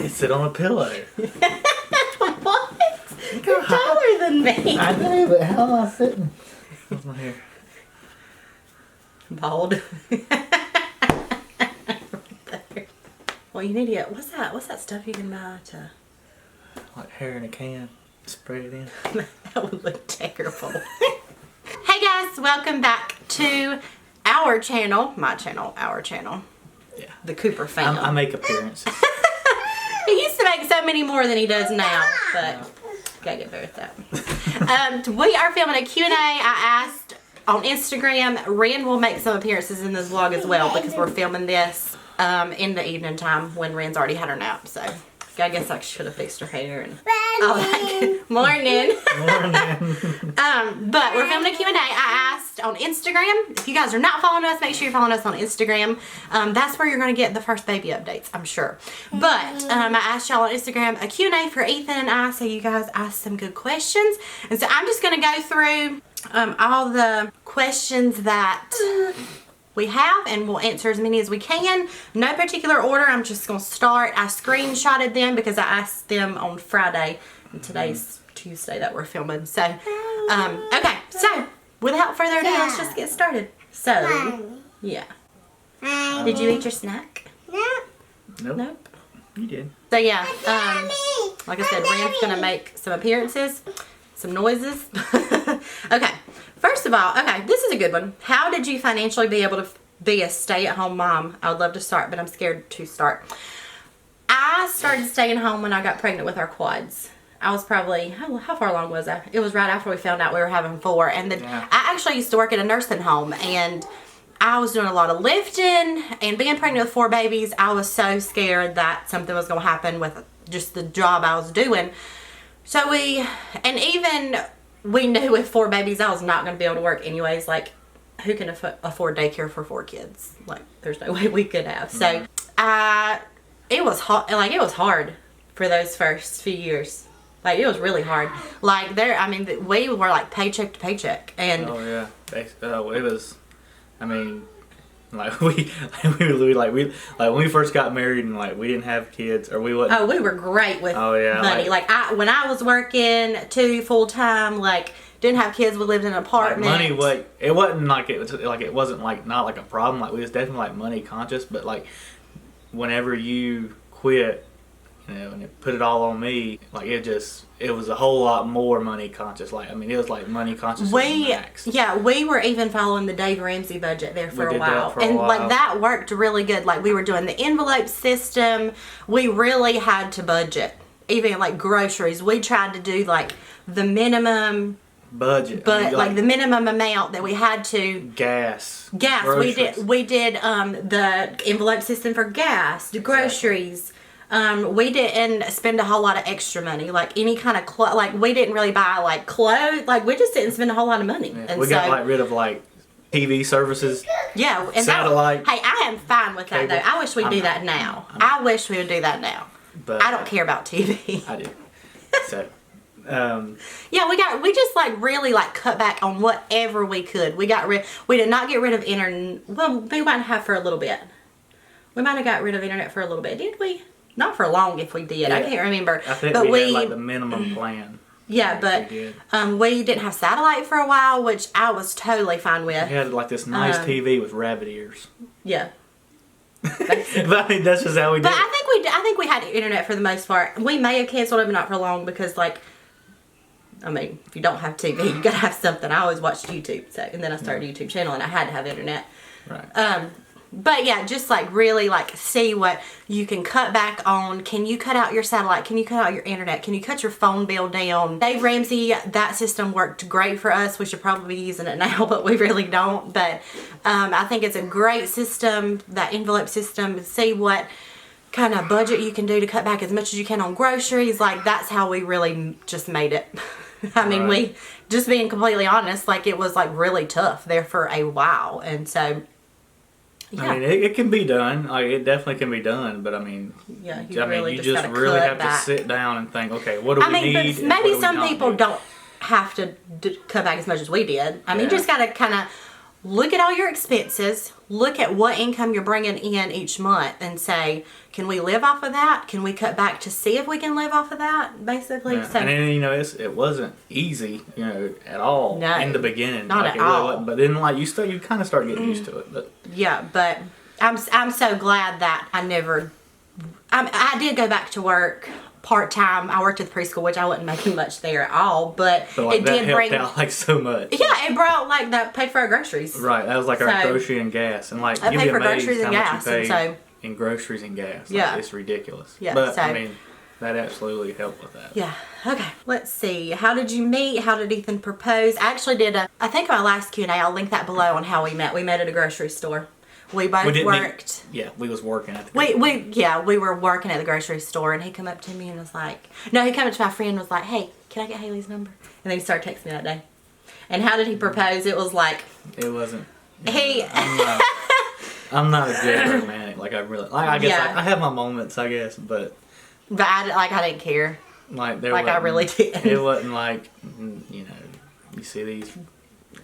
can sit on a pillow. What? You're taller than me. I know, but how am I sitting? What's my hair? Bald. Well, you need to get, what's that stuff you can buy to... Like hair in a can. Spray it in. That would look terrible. Hey guys, welcome back to our channel. My channel, our channel. Yeah. The Cooper family. I make appearances. He used to make so many more than he does now, but gotta get better at that. We are filming a Q&A. I asked on Instagram. Ren will make some appearances in this vlog as well because we're filming this in the evening time when Ren's already had her nap. So I guess I should have fixed her hair and all that. Morning. But we're filming a Q&A. I asked on Instagram. If you guys are not following us, make sure you're following us on Instagram. That's where you're going to get the first baby updates, I'm sure. But I asked y'all on Instagram a Q&A for Ethan and I, so you guys asked some good questions. And so I'm just going to go through all the questions that we have, and we'll answer as many as we can. No particular order. I'm just going to start. I screenshotted them because I asked them on Friday, and today's Tuesday that we're filming. So, okay. So, without further ado, let's just get started. So, yeah. Did you eat your snack? Nope. Nope. You did. So, yeah. Like I said, Ren's going to make some appearances, some noises. Okay. First of all, okay, this is a good one. How did you financially be able to be a stay-at-home mom? I would love to start, but I'm scared to start. I started staying home when I got pregnant with our quads. I was probably, how far along was I? It was right after we found out we were having 4. And then I actually used to work at a nursing home, and I was doing a lot of lifting, and being pregnant with 4 babies, I was so scared that something was going to happen with just the job I was doing. So we knew with 4 babies I was not going to be able to work anyways. Like, who can afford daycare for 4 kids? Like, there's no way we could have. So it was hard for those first few years. Like, it was really hard. Like, we were like paycheck to paycheck. And oh yeah, it was. I mean, like when we first got married and like we didn't have kids or we wasn't. Oh, we were great with money. Like when I was working 2 full time, like didn't have kids, we lived in an apartment. Like money, it wasn't like it wasn't like not like a problem. Like we was definitely like money conscious, but like whenever you quit, you know, and it put it all on me, like it was a whole lot more money conscious. Like, I mean, it was like money conscious max. Yeah, we were even following the Dave Ramsey budget there for a while. Like that worked really good. Like we were doing the envelope system. We really had to budget. Even like groceries, we tried to do like the minimum budget, but like the minimum amount that we had to. Gas. Groceries. We did the envelope system for gas, the groceries. We didn't spend a whole lot of extra money, like any kind of like we didn't really buy like clothes, like we just didn't spend a whole lot of money. Yeah, and we got like rid of like TV services. Yeah, and satellite. Hey, I am fine with that though. I wish we'd do that now. I wish we would do that now. But I don't care about TV. I do. So. Yeah, we just like really like cut back on whatever we could. We did not get rid of internet. Well, we might have for a little bit. We might have got rid of internet for a little bit, did we? Not for long if we did. Yeah. I can't remember. I think we had like the minimum plan. Yeah, but we didn't have satellite for a while, which I was totally fine with. We had like this nice TV with rabbit ears. Yeah. But I mean, that's just how we did. But I think we had internet for the most part. We may have canceled it, but not for long because like, I mean, if you don't have TV, you gotta have something. I always watched YouTube, and then I started a YouTube channel, and I had to have internet. Right. But yeah, just like really like see what you can cut back on. Can you cut out your satellite? Can you cut out your internet? Can you cut your phone bill down? Dave Ramsey, that system worked great for us. We should probably be using it now, but we really don't. But I think it's a great system, that envelope system. See what kind of budget you can do to cut back as much as you can on groceries. Like that's how we really just made it. I mean, we just being completely honest, like it was like really tough there for a while. And so yeah. I mean, it can be done. Like, it definitely can be done. But I mean, yeah, you just really have to sit down and think, okay, what do we need? But maybe some people don't have to cut back as much as we did. I mean, you just got to kind of look at all your expenses, look at what income you're bringing in each month, and say, can we live off of that? Can we cut back to see if we can live off of that, basically? Yeah. So, And then, it wasn't easy, at all in the beginning. Not like, at it really all. wasn't. But then, like, you kind of start getting used to it. But yeah, but I'm so glad that I did go back to work part-time. I worked at the preschool, which I wasn't making much there at all, but like, it that did helped bring out, like, so much. Yeah, it brought, like, that paid for our groceries. Right, that was like our grocery and gas. And, like, I you'd paid be for amazed groceries how and much gas, you pay and so in groceries and gas. Yeah. Like, it's ridiculous. Yeah, But, so- I mean, that absolutely helped with that. yeah. Okay, let's see. How did you meet? How did Ethan propose? I actually did I think my last Q&A, I'll link that below on how we met. We met at a grocery store. We both worked. Yeah, we was working at the We were working at the grocery store, and he come up to me and was like, no, he came up to my friend and was like, hey, can I get Haley's number? And then he started texting me that day. And how did he propose? It was like, It wasn't. I'm not a good romantic. Like, I guess Yeah. I have my moments, I guess, but I didn't care. like there Like, I wasn't- really didn't. It wasn't like, you see these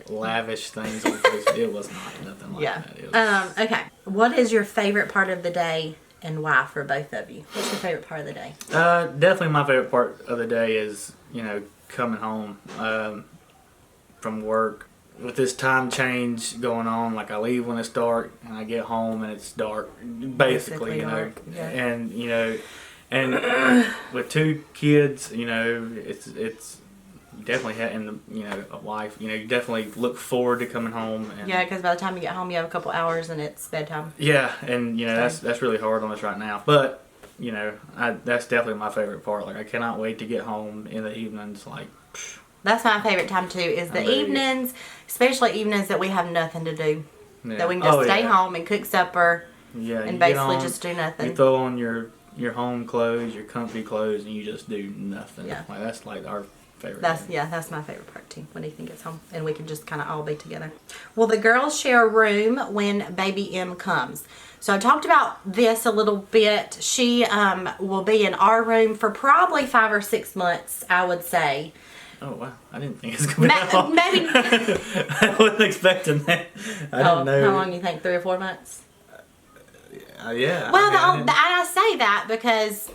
lavish things on Facebook. It was not nothing like Yeah. that. It was, Okay. What is your favorite part of the day and why for both of you? What's your favorite part of the day? definitely my favorite part of the day is, coming home from work. With this time change going on, like I leave when it's dark and I get home and it's dark, basically, dark, yeah. and with 2 kids, it's definitely and a wife, you definitely look forward to coming home. And, Yeah, because by the time you get home, you have a couple hours and it's bedtime. yeah, and that's really hard on us right now, but that's definitely my favorite part. Like I cannot wait to get home in the evenings. Like That's my favorite time too, is the evenings, especially evenings that we have nothing to do. yeah. That we can just stay home and cook supper Yeah, and you basically get on, just do nothing. You throw on your home clothes, your comfy clothes, and you just do nothing. Yeah. Like that's like our favorite. That's my favorite part too, when Ethan gets home and we can just kind of all be together. Well, the girls share a room when baby M comes. So I talked about this a little bit. She will be in our room for probably 5 or 6 months, I would say. Oh wow! I didn't think it was gonna be that long. Maybe. I wasn't expecting that. I didn't know. How long do you think? 3 or 4 months? Yeah. Well, I say that because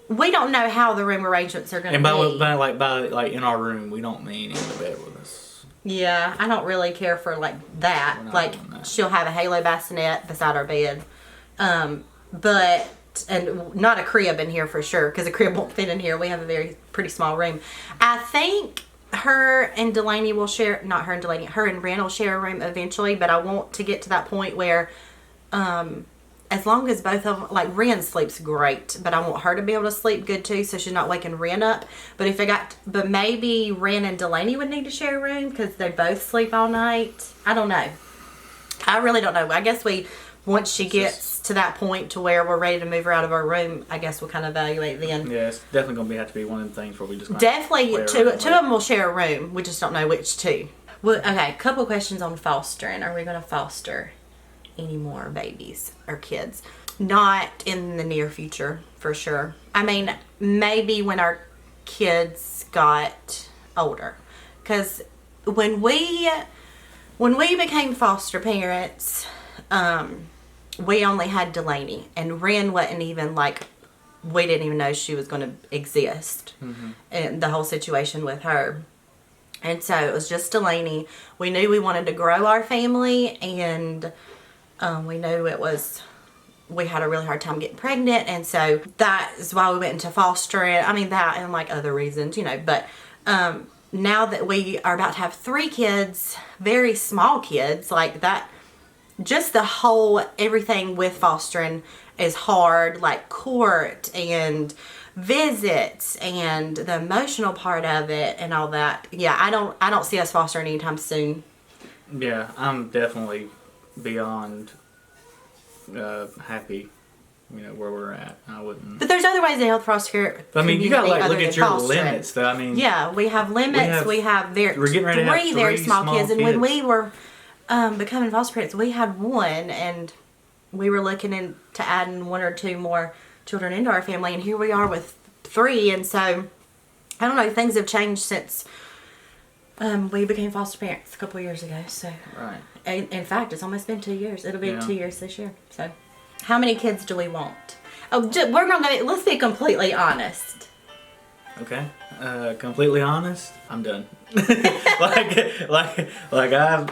we don't know how the room arrangements are going to and be. by in our room, we don't mean in the bed with us. Yeah, I don't really care for like that. We're not Like doing that. she'll have a halo bassinet beside our bed, but and not a crib in here for sure because a crib won't fit in here. We have a pretty small room. I think her and Delaney will share. Not her and Delaney. Her and Ren will share a room eventually. But I want to get to that point where, as long as both of them, like Ren sleeps great, but I want her to be able to sleep good too, so she's not waking Ren up. But maybe Ren and Delaney would need to share a room because they both sleep all night. I don't know. I really don't know. I guess once she gets to that point to where we're ready to move her out of our room, I guess we'll kind of evaluate then. Yeah, it's definitely gonna have to be one of them things where we just Definitely two of them will share a room. We just don't know which two. Well, okay, a couple questions on fostering. Are we going to foster any more babies or kids? Not in the near future, for sure. I mean, maybe when our kids got older. Because when we became foster parents, we only had Delaney. And Ren wasn't even we didn't even know she was going to exist. Mm-hmm. And the whole situation with her. And so it was just Delaney. We knew we wanted to grow our family, and we knew we had a really hard time getting pregnant, and so that is why we went into fostering. I mean, that and other reasons, but now that we are about to have 3 kids, very small kids, like that, just the whole everything with fostering is hard, like court and visits and the emotional part of it and all that. Yeah, I don't see us fostering anytime soon. Yeah, I'm definitely beyond happy, where we're at. I wouldn't. But there's other ways to help foster. I mean, you gotta community look other at than your fostering. limits, though. I mean, Yeah, we have limits. we're getting ready to have 3 very three small small kids, and when kids. we were becoming foster parents, we had 1, and we were looking into adding 1 or 2 more children into our family, and here we are with 3, and so I don't know. Things have changed since We became foster parents a couple years ago, so. Right. In fact, it's almost been 2 years. It'll be Yeah. 2 years this year. So, how many kids do we want? Oh, let's be completely honest. Okay. Completely honest, I'm done.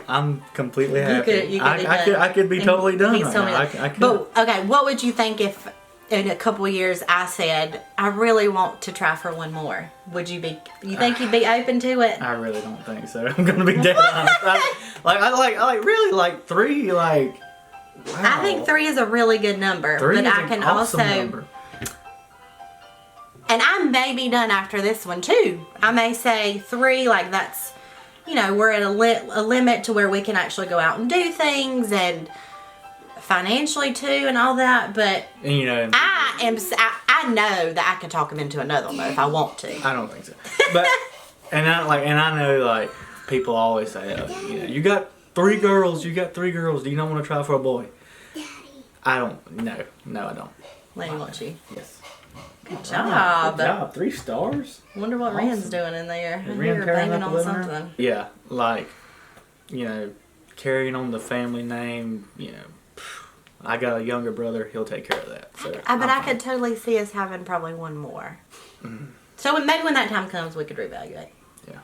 I'm completely happy. I could be totally done right now. I could. But okay, what would you think if in a couple of years I said I really want to try for one more? Would you be? You think you'd be open to it? I really don't think so. I'm gonna be dead honest. I really like 3. Like, wow. I think 3 is a really good number. 3 but is I can an awesome also. number. And I may be done after this one too. I may say 3, like that's, we're at a limit to where we can actually go out and do things and financially too and all that. But And, I know that I can talk him into another one though if I want to. I don't think so. But I know like people always say, oh, you got 3 girls. You got 3 girls. Do you not want to try for a boy? I don't. No, I don't. Lenny wants you. Yes. Good job. Good job. 3 stars. Wonder what Awesome. Rand's doing in there. I Is hear Rand her tearing banging up on the living room? something. Yeah, like, carrying on the family name, I got a younger brother, he'll take care of that. So But I'm I fine. could totally see us having probably one more. So maybe when that time comes, we could reevaluate. Yeah.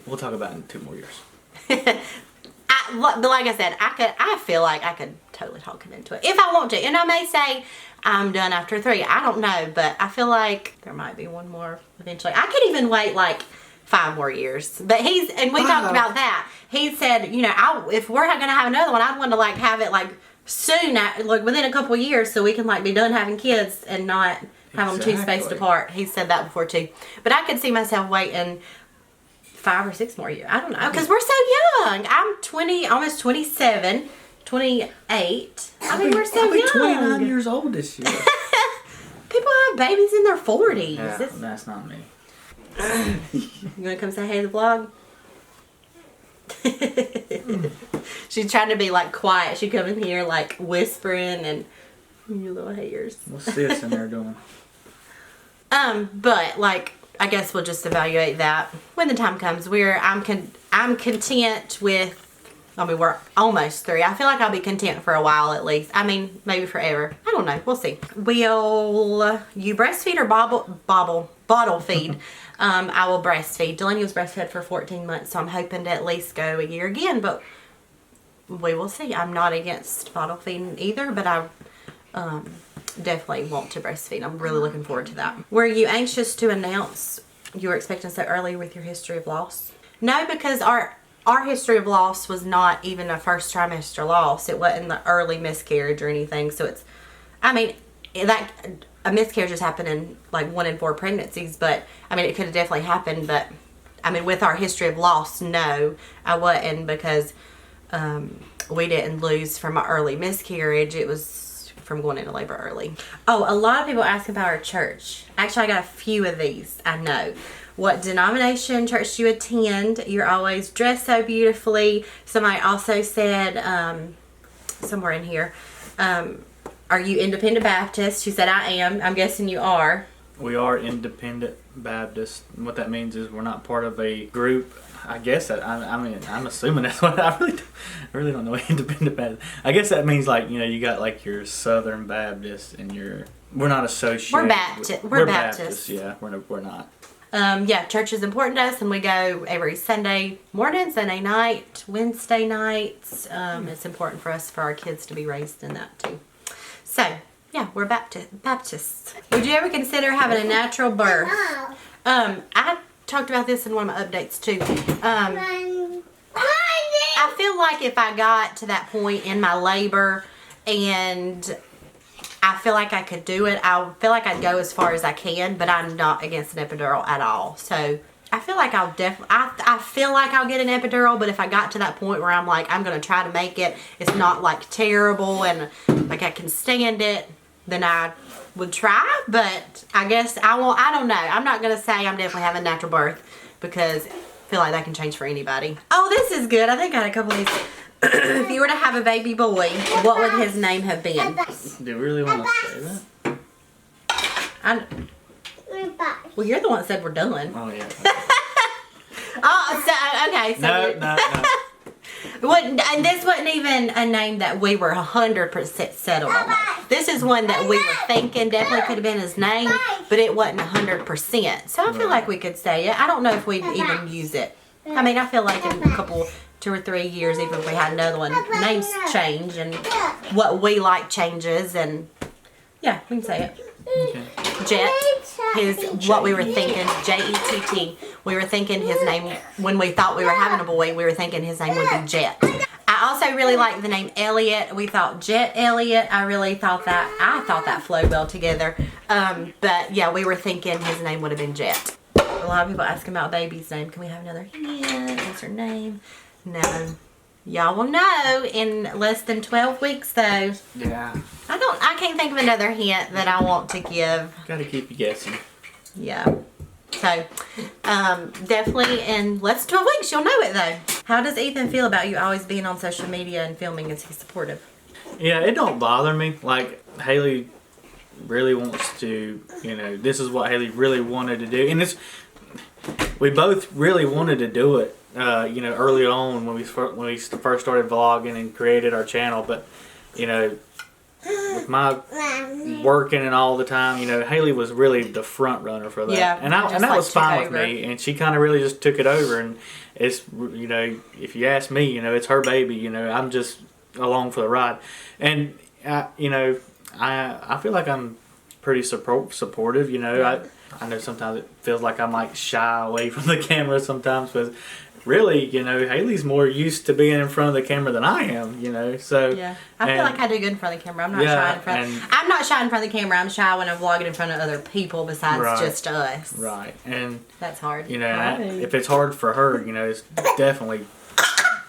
We'll talk about it in 2 more years. But like I said, I feel like I could totally talk him into it if I want to. And I may say I'm done after 3. I don't know, but I feel like there might be one more eventually. I could even wait like 5 more years. But we talked about that. He said, if we're gonna have another one, I'd want to like have it like soon, like within a couple of years, so we can like be done having kids and not have them 2 spaced apart. He said that before too. But I could see myself waiting 5 or 6 more years. I don't know, because we're so young. I'm 20, almost 27, 28. I mean, we're so I'll be young. 29 years old this year. People have babies in their 40s. Yeah, that's not me. You want to come say hey to the vlog? She's trying to be like quiet. She come in here like whispering and you little haters. What's this in there doing? But like I guess we'll just evaluate that when the time comes. I'm content with. I mean, we're almost 3. I feel like I'll be content for a while at least. I mean, maybe forever. I don't know. We'll see. Will you breastfeed or bottle feed? I will breastfeed. Delaney was breastfed for 14 months, so I'm hoping to at least go a year again, but we will see. I'm not against bottle feeding either, but I definitely want to breastfeed. I'm really looking forward to that. Were you anxious to announce you were expecting so early with your history of loss? No, because our history of loss was not even a first trimester loss. It wasn't the early miscarriage or anything. So it's, I mean, that a miscarriage has happened in like 1 in 4 pregnancies, but I mean, it could have definitely happened. But I mean, with our history of loss, no, I wasn't, because we didn't lose from an early miscarriage. It was from going into labor early. Oh, a lot of people ask about our church. Actually, I got a few of these. I know. What denomination church do you attend? You're always dressed so beautifully. Somebody also said, somewhere in here, are you Independent Baptist? She said, I am. I'm guessing you are. We are Independent Baptist. And what that means is we're not part of a group. I guess that, I'm assuming that's what I really don't know. Independent Baptist. I guess that means like, you got like your Southern Baptist and we're not associated. We're Baptist. We're Baptist. Yeah, we're not. Yeah, church is important to us, and we go every Sunday morning, Sunday night, Wednesday nights. It's important for us, for our kids to be raised in that too. So, yeah, we're Baptists. Would you ever consider having a natural birth? I talked about this in one of my updates too. I feel like if I got to that point in my labor and I feel like I could do it, I feel like I'd go as far as I can, but I'm not against an epidural at all. So I feel like I'll definitely, I feel like I'll get an epidural, but if I got to that point where I'm like, I'm going to try to make it, it's not like terrible and like I can stand it, then I would try. But I guess I don't know. I'm not going to say I'm definitely having natural birth, because I feel like that can change for anybody. Oh, this is good. I think I had a couple of these. If you were to have a baby boy, what would his name have been? Do you really want to say that? Well, you're the one that said we're done. Oh, yeah. Oh, so okay. So No. and this wasn't even a name that we were 100% settled on. This is one that we were thinking definitely could have been his name, but it wasn't 100%. So I feel like we could say it. I don't know if we'd even use it. I mean, I feel like in a couple, 2 or 3 years, even if we had another one, names change and what we like changes, and yeah, we can say it. Okay. Jet is what we were thinking. Jett. We were thinking his name when we thought we were having a boy. We were thinking his name would be Jet. I also really like the name Elliot. We thought Jet Elliot. I thought that flowed well together. But yeah, we were thinking his name would have been Jet. A lot of people asking about baby's name. Can we have another hint? What's her name? No. Y'all will know in less than 12 weeks though. Yeah. I can't think of another hint that I want to give. Gotta keep you guessing. Yeah. So, definitely in less than 12 weeks, you'll know it though. How does Ethan feel about you always being on social media and filming? Is he supportive? Yeah, it don't bother me. Like, Haley really wants to, this is what Haley really wanted to do. And we both really wanted to do it, early on when we first started vlogging and created our channel. But, with my working and all the time, Haley was really the front runner for that. Yeah, and that was fine with me. And she kind of really just took it over. And it's, if you ask me, it's her baby. I'm just along for the ride. And, I feel like I'm pretty supportive. I know sometimes it feels like I'm like shy away from the camera sometimes, but really, Haley's more used to being in front of the camera than I am, so. Yeah. I feel like I do good in front of the camera. I'm not shy in front. I'm not shy in front of the camera. I'm shy when I'm vlogging in front of other people besides just us. Right. And that's hard. If it's hard for her, it's definitely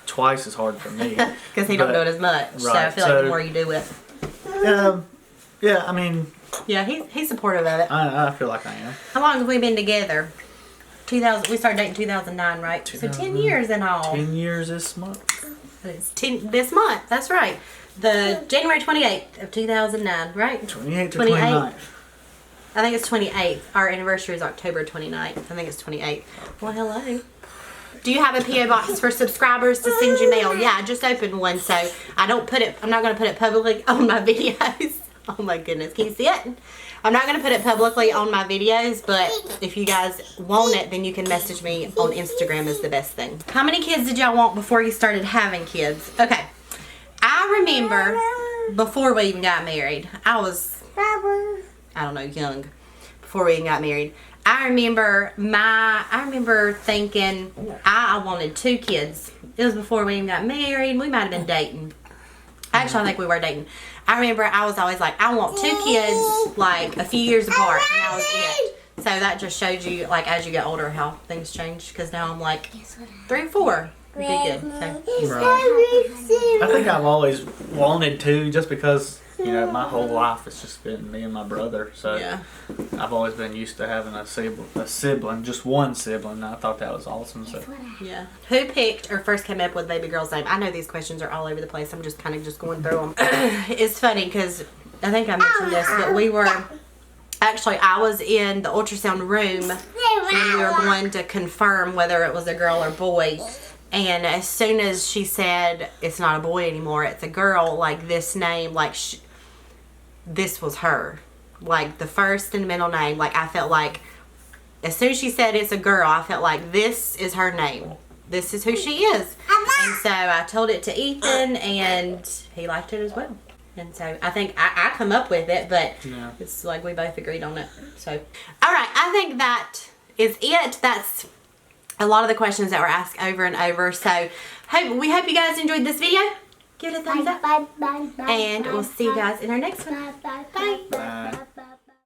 twice as hard for me. Because he don't do it as much. Right. So I feel like the more you do it. Yeah, I mean. Yeah, he's supportive of it. I feel like I am. How long have we been together? We started dating 2009, right? So 10 years in all. 10 years this month. It's 10 this month. That's right. The January 28th of 2009, right? 28th to 29th. I think it's 28th. Our anniversary is October 29th. I think it's 28th. Well, hello. Do you have a P.O. box for subscribers to send you mail? Yeah, I just opened one, so I'm not going to put it publicly on my videos. Oh my goodness, can you see it? I'm not going to put it publicly on my videos, but if you guys want it, then you can message me on Instagram is the best thing. How many kids did y'all want before you started having kids? Okay, I remember before we even got married, I was, I don't know, young, before we even got married. I remember thinking I wanted 2 kids. It was before we even got married. We might have been dating. Actually, I think we were dating. I remember I was always like, I want 2 kids, like, a few years apart, and that was it. So that just shows you, like, as you get older, how things change. Because now I'm like, 3 or 4 would be good. So. Right. I think I've always wanted to, just because, my whole life it's just been me and my brother. So yeah. I've always been used to having a sibling, just one sibling. And I thought that was awesome. So yeah. Who picked or first came up with baby girl's name? I know these questions are all over the place. I'm just kind of just going through them. It's funny because I think I mentioned this, but I was in the ultrasound room when we were going to confirm whether it was a girl or boy. And as soon as she said it's not a boy anymore, it's a girl, like this name, like this was her. Like the first and middle name, like I felt like as soon as she said it's a girl, I felt like this is her name. This is who she is. And so I told it to Ethan and he liked it as well. And so I think I come up with it, but it's like we both agreed on it. So, all right, I think that is it. That's a lot of the questions that were asked over and over. So we hope you guys enjoyed this video. Give it a thumbs up. And we'll see you guys in our next one. Bye. Bye.